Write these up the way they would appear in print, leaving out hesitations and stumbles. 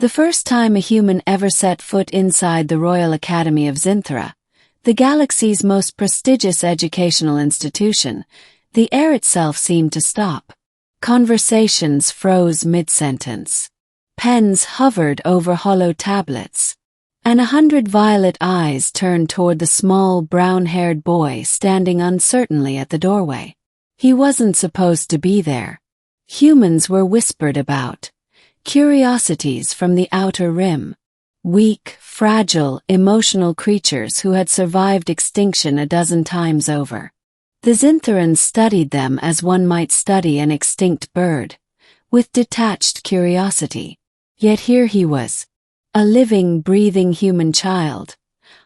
The first time a human ever set foot inside the Royal Academy of Zinthra, the galaxy's most prestigious educational institution, the air itself seemed to stop. Conversations froze mid-sentence. Pens hovered over hollow tablets. And 100 violet eyes turned toward the small, brown-haired boy standing uncertainly at the doorway. He wasn't supposed to be there. Humans were whispered about. Curiosities from the outer rim. Weak, fragile, emotional creatures who had survived extinction a dozen times over. The Zintharans studied them as one might study an extinct bird, with detached curiosity. Yet here he was. A living, breathing human child,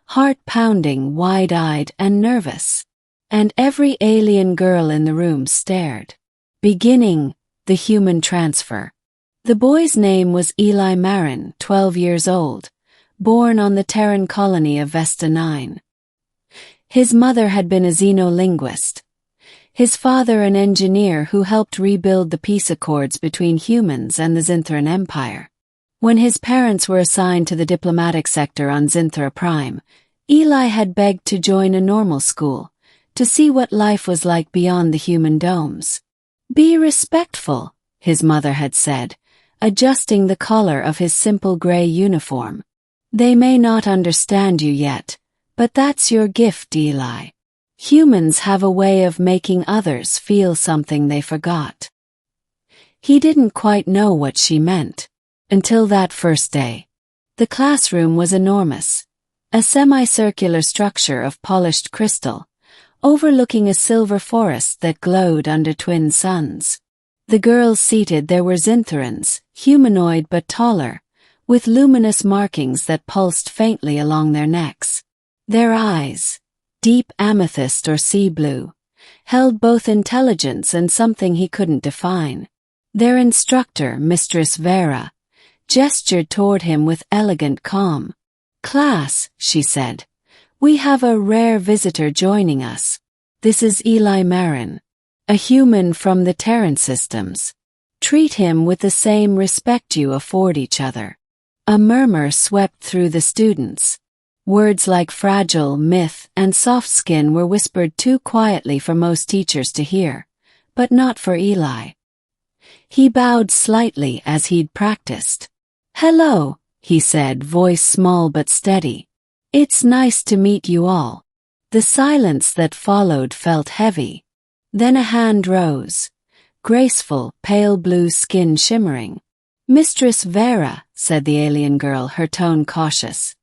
heart-pounding, wide-eyed, and nervous. And every alien girl in the room stared. Beginning the human transfer. The boy's name was Eli Marin, 12 years old, born on the Terran colony of Vesta 9. His mother had been a xenolinguist. His father an engineer who helped rebuild the peace accords between humans and the Zinthran Empire. When his parents were assigned to the diplomatic sector on Zinthra Prime, Eli had begged to join a normal school, to see what life was like beyond the human domes. "Be respectful," his mother had said, adjusting the collar of his simple gray uniform. "They may not understand you yet, but that's your gift, Eli. Humans have a way of making others feel something they forgot." He didn't quite know what she meant. Until that first day. The classroom was enormous, a semicircular structure of polished crystal, overlooking a silver forest that glowed under twin suns. The girls seated there were Zintharans, humanoid but taller, with luminous markings that pulsed faintly along their necks. Their eyes, deep amethyst or sea blue, held both intelligence and something he couldn't define. Their instructor, Mistress Vera, gestured toward him with elegant calm. "Class," she said, "we have a rare visitor joining us. This is Eli Marin, a human from the Terran systems. Treat him with the same respect you afford each other." A murmur swept through the students. Words like fragile, myth, and soft skin were whispered too quietly for most teachers to hear, but not for Eli. He bowed slightly as he'd practiced. "Hello," he said, voice small but steady. "It's nice to meet you all." The silence that followed felt heavy. Then a hand rose, graceful, pale blue skin shimmering. "Mistress Vera," said the alien girl, her tone cautious.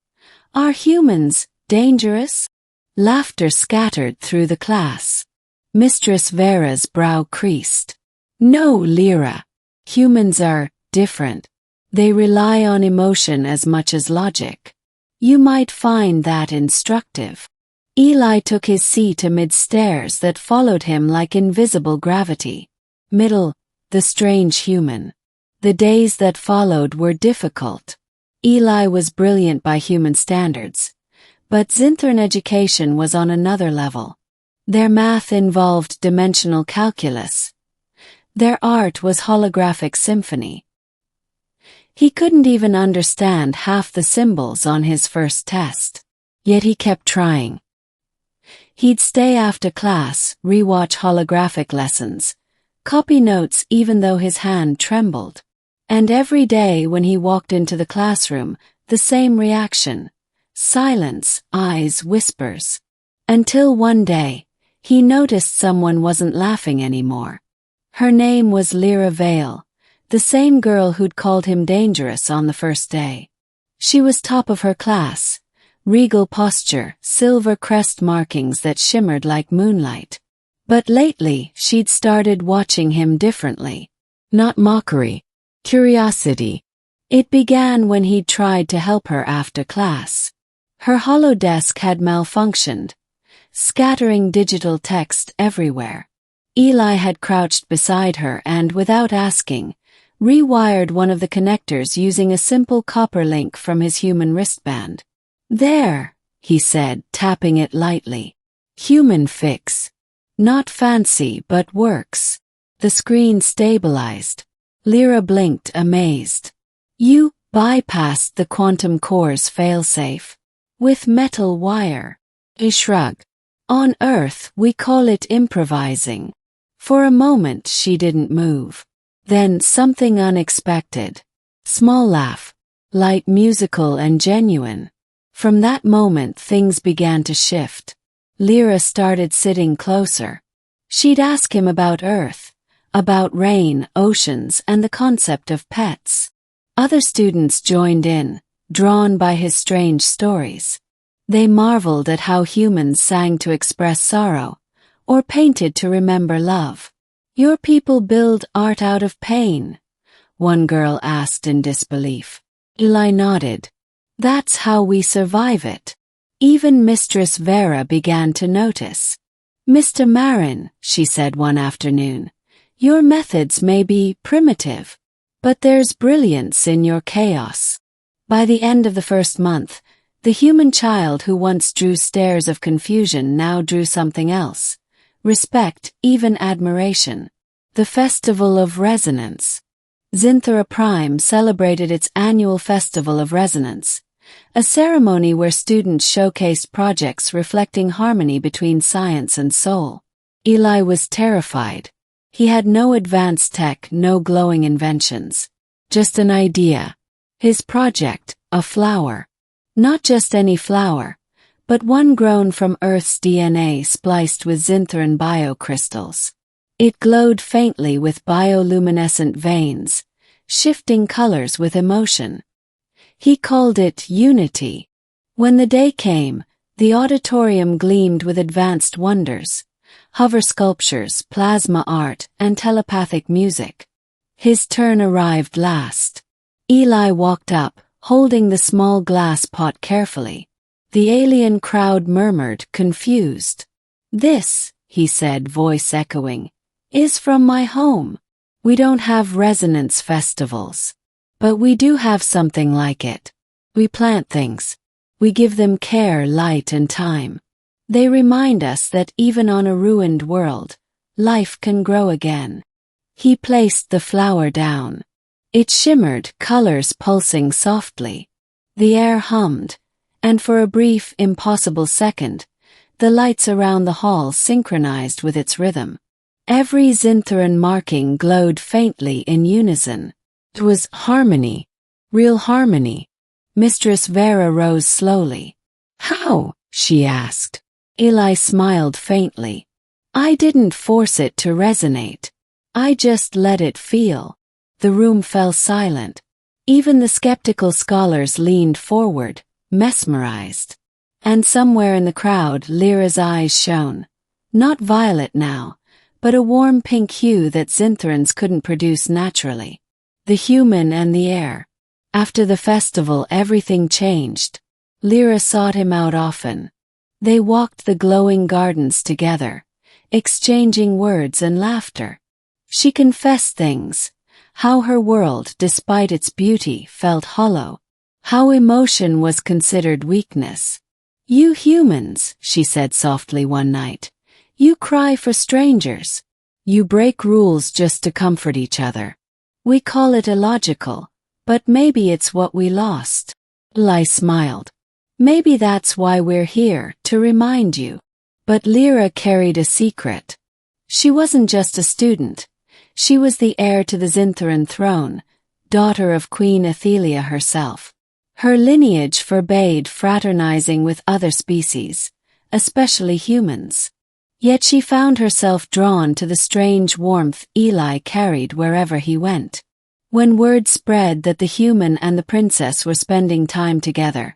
"Are humans dangerous?" Laughter scattered through the class. Mistress Vera's brow creased. "No, Lyra. Humans are different. They rely on emotion as much as logic. You might find that instructive." Eli took his seat amid stares that followed him like invisible gravity. Middle, the strange human. The days that followed were difficult. Eli was brilliant by human standards, but Zinthran education was on another level. Their math involved dimensional calculus. Their art was holographic symphony. He couldn't even understand half the symbols on his first test. Yet he kept trying. He'd stay after class, rewatch holographic lessons, copy notes even though his hand trembled. And every day when he walked into the classroom, the same reaction. Silence, eyes, whispers. Until one day, he noticed someone wasn't laughing anymore. Her name was Lyra Vale, the same girl who'd called him dangerous on the first day. She was top of her class, regal posture, silver crest markings that shimmered like moonlight. But lately, she'd started watching him differently. Not mockery, curiosity. It began when he'd tried to help her after class. Her holodesk had malfunctioned, scattering digital text everywhere. Eli had crouched beside her and, without asking, rewired one of the connectors using a simple copper link from his human wristband. "There," he said, tapping it lightly. "Human fix. Not fancy, but works." The screen stabilized. Lyra blinked, amazed. bypassed the quantum core's failsafe. With metal wire. He shrugged. On Earth, we call it improvising. For a moment she didn't move. Then something unexpected. Small laugh. Light, musical and genuine. From that moment things began to shift. Lyra started sitting closer. She'd ask him about Earth, about rain, oceans and the concept of pets. Other students joined in, drawn by his strange stories. They marveled at how humans sang to express sorrow, or painted to remember love. Your people build art out of pain? One girl asked in disbelief. Eli nodded. That's how we survive it. Even Mistress Vera began to notice. Mr. Marin, she said one afternoon, your methods may be primitive, but there's brilliance in your chaos. By the end of the first month, the human child who once drew stares of confusion now drew something else. Respect, even admiration. The Festival of Resonance. Zinthra Prime celebrated its annual Festival of Resonance, a ceremony where students showcased projects reflecting harmony between science and soul. Eli was terrified. He had no advanced tech, no glowing inventions. Just an idea. His project, a flower. Not just any flower, but one grown from Earth's DNA spliced with Zinthran biocrystals. It glowed faintly with bioluminescent veins, shifting colors with emotion. He called it Unity. When the day came, the auditorium gleamed with advanced wonders, hover sculptures, plasma art, and telepathic music. His turn arrived last. Eli walked up, holding the small glass pot carefully. The alien crowd murmured, confused. This, he said, voice echoing, is from my home. We don't have resonance festivals. But we do have something like it. We plant things. We give them care, light, and time. They remind us that even on a ruined world, life can grow again. He placed the flower down. It shimmered, colors pulsing softly. The air hummed, and for a brief, impossible second, the lights around the hall synchronized with its rhythm. Every Zinthran marking glowed faintly in unison. It was harmony. Real harmony. Mistress Vera rose slowly. How? She asked. Eli smiled faintly. I didn't force it to resonate. I just let it feel. The room fell silent. Even the skeptical scholars leaned forward, mesmerized. And somewhere in the crowd, Lyra's eyes shone. Not violet now, but a warm pink hue that Zinthrans couldn't produce naturally. The human and the air. After the festival, everything changed. Lyra sought him out often. They walked the glowing gardens together, exchanging words and laughter. She confessed things. How her world, despite its beauty, felt hollow. How emotion was considered weakness. You humans, she said softly one night. You cry for strangers. You break rules just to comfort each other. We call it illogical, but maybe it's what we lost. Eli smiled. Maybe that's why we're here, to remind you. But Lyra carried a secret. She wasn't just a student. She was the heir to the Zinthran throne, daughter of Queen Athelia herself. Her lineage forbade fraternizing with other species, especially humans. Yet she found herself drawn to the strange warmth Eli carried wherever he went. When word spread that the human and the princess were spending time together,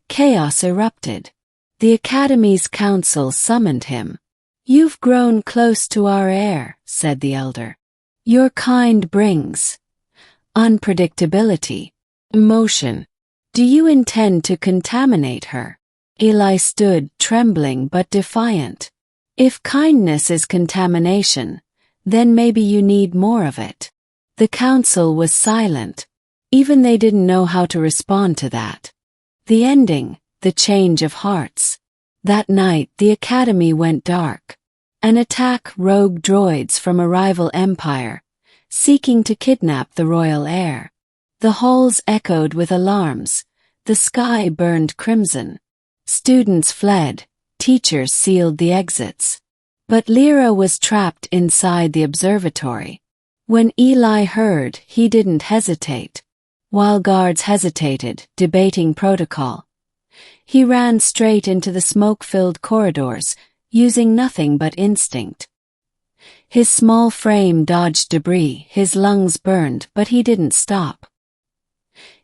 chaos erupted. The Academy's council summoned him. You've grown close to our heir, said the elder. Your kind brings unpredictability, emotion. Do you intend to contaminate her? Eli stood, trembling but defiant. If kindness is contamination, then maybe you need more of it. The council was silent. Even they didn't know how to respond to that. The ending, the change of hearts. That night, the Academy went dark. An attack rogue droids from a rival empire, seeking to kidnap the royal heir. The halls echoed with alarms. The sky burned crimson. Students fled. Teachers sealed the exits. But Lyra was trapped inside the observatory. When Eli heard, he didn't hesitate. While guards hesitated, debating protocol, he ran straight into the smoke-filled corridors, using nothing but instinct. His small frame dodged debris, his lungs burned, but he didn't stop.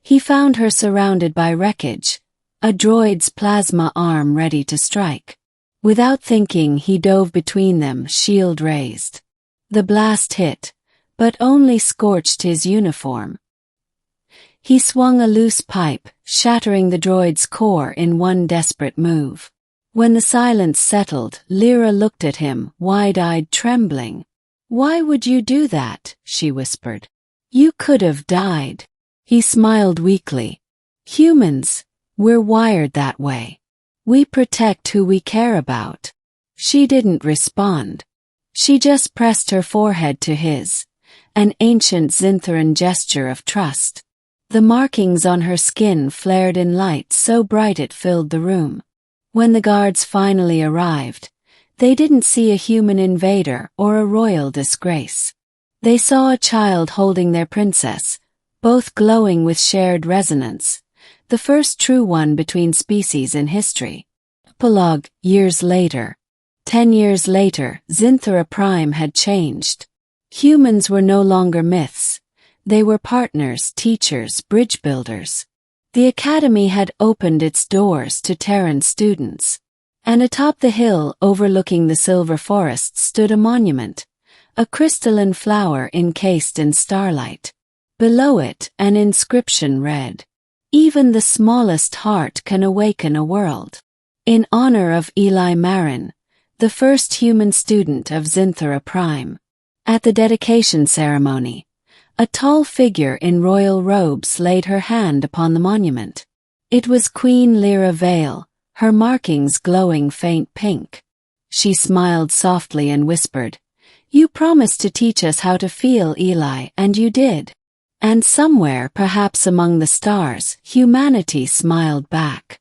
He found her surrounded by wreckage, a droid's plasma arm ready to strike. Without thinking, he dove between them, shield raised. The blast hit, but only scorched his uniform. He swung a loose pipe, shattering the droid's core in one desperate move. When the silence settled, Lyra looked at him, wide-eyed, trembling. "Why would you do that?" she whispered. "You could have died." He smiled weakly. "Humans, we're wired that way. We protect who we care about." She didn't respond. She just pressed her forehead to his, an ancient Zintheran gesture of trust. The markings on her skin flared in light so bright it filled the room. When the guards finally arrived, they didn't see a human invader or a royal disgrace. They saw a child holding their princess, both glowing with shared resonance, the first true one between species in history. Epilogue. Years later. 10 years later, Zinthera Prime had changed. Humans were no longer myths. They were partners, teachers, bridge builders. The academy had opened its doors to Terran students. And atop the hill overlooking the silver forest stood a monument, a crystalline flower encased in starlight. Below it, an inscription read, "Even the smallest heart can awaken a world." In honor of Eli Marin, the first human student of Zinthera Prime. At the dedication ceremony, a tall figure in royal robes laid her hand upon the monument. It was Queen Lyra Vale, her markings glowing faint pink. She smiled softly and whispered, "You promised to teach us how to feel, Eli, and you did." And somewhere, perhaps among the stars, humanity smiled back.